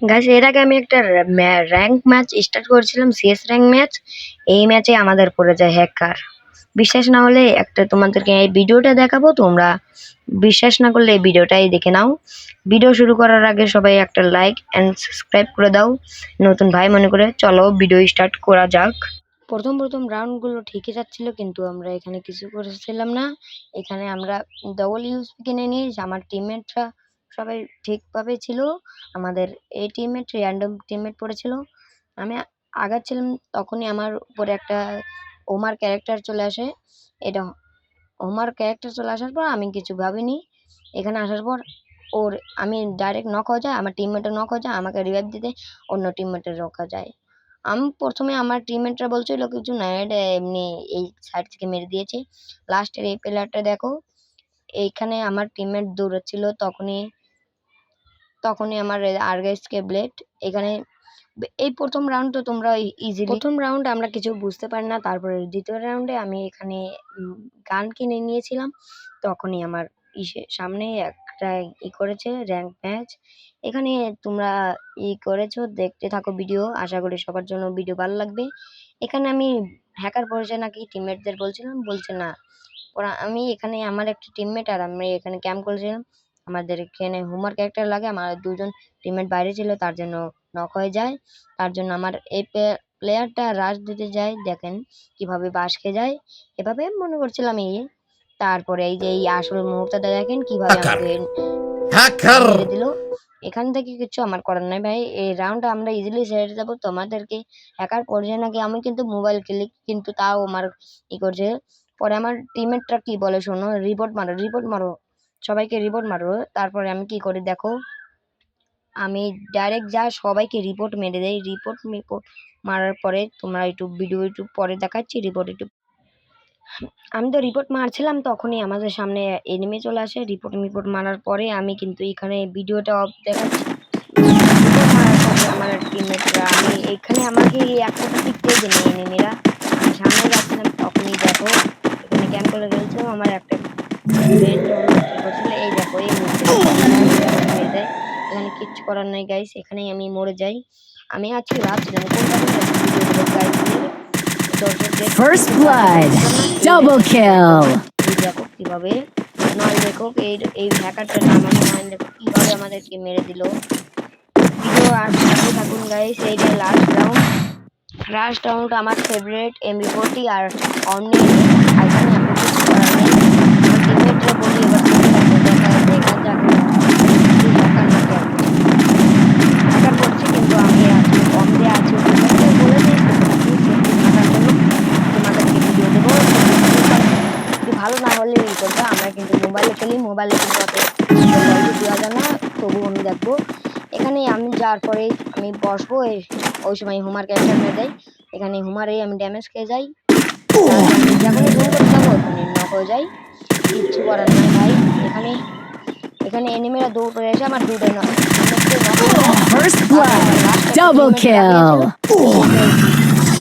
Guys এর আগে আমি একটা র্যাঙ্ক ম্যাচ স্টার্ট করেছিলাম, সিএস র্যাঙ্ক ম্যাচ। এই ম্যাচে আমাদের পড়ে যায় হ্যাকার। বিশ্বাস না হলে একটা তোমাদেরকে এই ভিডিওটা দেখাবো, তোমরা বিশ্বাস না করলে এই ভিডিওটাই দেখে নাও। ভিডিও শুরু করার আগে সবাই একটা লাইক এন্ড সাবস্ক্রাইব করে দাও নতুন ভাই মনে করে। চলো ভিডিও স্টার্ট করা যাক। প্রথম প্রথম রাউন্ড গুলো ঠিকই যাচ্ছিল, কিন্তু আমরা এখানে কিছু করেছিলাম না। এখানে আমরা ডবল ইউএসপি কিনে নিয়ে আমার টিমমেটরা সবাই ঠিকভাবে ছিল। আমাদের এই টিমমেট র্যান্ডম টিমমেট পড়েছিল। আমি আগাচ্ছিলাম, তখনই আমার উপরে একটা ওমার ক্যারেক্টার চলে আসে। এটা ওমার ক্যারেক্টার চলে আসার পর আমি কিছু ভাবিনি। এখানে আসার পর ওর আমি ডাইরেক্ট নক হয়ে যায়, আমার টিমমেটও নক হয়ে যায়। আমাকে রিভাইভ দিতে অন্য টিমমেটের রক্ষা যায়। আমি প্রথমে আমার টিমমেটরা বলছিল কিছু না, এটা এমনি এই সাইড থেকে মেরে দিয়েছে। লাস্টের এই প্লেয়ারটা দেখো, এইখানে আমার টিমমেট দৌড়াচ্ছিল, তখনই তখনই আমার আরগাইসকে ব্লেড এখানে। এই প্রথম রাউন্ড তো তোমরা ইজিলি, প্রথম রাউন্ড আমরা কিছু বুঝতে পারি না। তারপরে দ্বিতীয় রাউন্ডে আমি এখানে গান কিনে নিয়েছিলাম, তখনই আমার সামনে একটা করেছে র্যাঙ্ক ম্যাচ। এখানে তোমরা করেছো, দেখতে থাকো ভিডিও। আশা করি সবার জন্য ভিডিও ভালো লাগবে। এখানে আমি হ্যাকার পড়েছে নাকি টিমমেটদের বলছিলাম, বলছে না। ওরা আমি এখানে আমার একটা টিমমেট আর আমি এখানে ক্যাম্প করেছিলাম। আমাদের এখানে হোমওয়ার্ক ক্যারেক্টার লাগে, আমার দুজন টিমমেট বাইরে ছিল, তার জন্য নক হয়ে যায়। তার জন্য আমার এই প্লেয়ারটা রাশ দিতে যায়, দেখেন কিভাবে বাস খেয়ে যায়। এভাবে মনে করছিলাম তারপরে এই যে এই আসল মুহূর্তটা দেখেন কিভাবে আমাকে মেরে দিল। এখান থেকে কিছু আমার করার নাই ভাই, এই রাউন্ডটা আমরা ইজিলি ছেড়ে যাবো। তোমাদেরকে হ্যাকার পড়ছে নাকি, আমি কিন্তু মোবাইল ক্লিক, কিন্তু তাও আমার করছে। পরে আমার টিমমেটরা কি বলে শোনো, রিপোর্ট মারো, রিপোর্ট মারো, সবাইকে রিপোর্ট মারো। তারপরে আমি কি করি দেখো, আমি ডাইরেক্ট যা সবাইকে রিপোর্ট মেরে দেই। রিপোর্ট মারার পরে তোমরা ভিডিও পরে দেখাচ্ছি। রিপোর্ট আমি তো রিপোর্ট মারছিলাম, তখনই আমাদের সামনে এনিমি চলে আসে। রিপোর্ট মারার পরে আমি কিন্তু এখানে ভিডিওটা অফ দেখাচ্ছি। রিপোর্ট মারার পরে আমার টিমমেটরা, আমি এখানে আমাকে একটা দিক পেয়ে যাই এনিমিরা। আমি সামনে যাচ্ছিলাম, তখনই দেখো এখানে ক্যাম্প করে ফেলছে আমার একটা কি করছিল। এই দেখো এই মেরে দেয়। এখানে কিচ্ছু করার নাই গাইস, এখানেই আমি মরে যাই। আমি আজকে ভাবছিলাম First blood, double kill. দেখো কিভাবে নয় লেখক এই হ্যাকারটার নাম আমি নয় লেখক কিভাবে আমাদেরকে মেরে দিল। ভিডিও আর সাথে থাকুন গাইস। এইটা লাস্ট রাউন্ড আমার ফেভারিট MP40 আর অনলি। এখানে আমি কিছু করার নেই, আমার টিমমেটরা বলি এবার দেখা যাক হ্যাকার করছি, কিন্তু আমি আজকে কম দিয়ে আছি। বলে দিই তোমাদেরকে ভিডিও দেবো, ভালো না হলে করবে। আমরা কিন্তু মোবাইলে খেলি, মোবাইলে কিন্তু অত দেওয়া যায় না, তবু আমি দেখবো। এখানে আমি যাওয়ার পরে আমি বসবো, ওই সময় হুমার ক্যারেক্টার মেরে দেয়। এখানে হুমারেই আমি ড্যামেজ খেয়ে যাই, যখনই জুম করে যাবো ওখানে নক হয়ে যাই। কিচ্ছু করার নাই ভাই। এখানে এখানে এনিমিরা দৌড় করে এসে আমার দুটো First blood, double kill.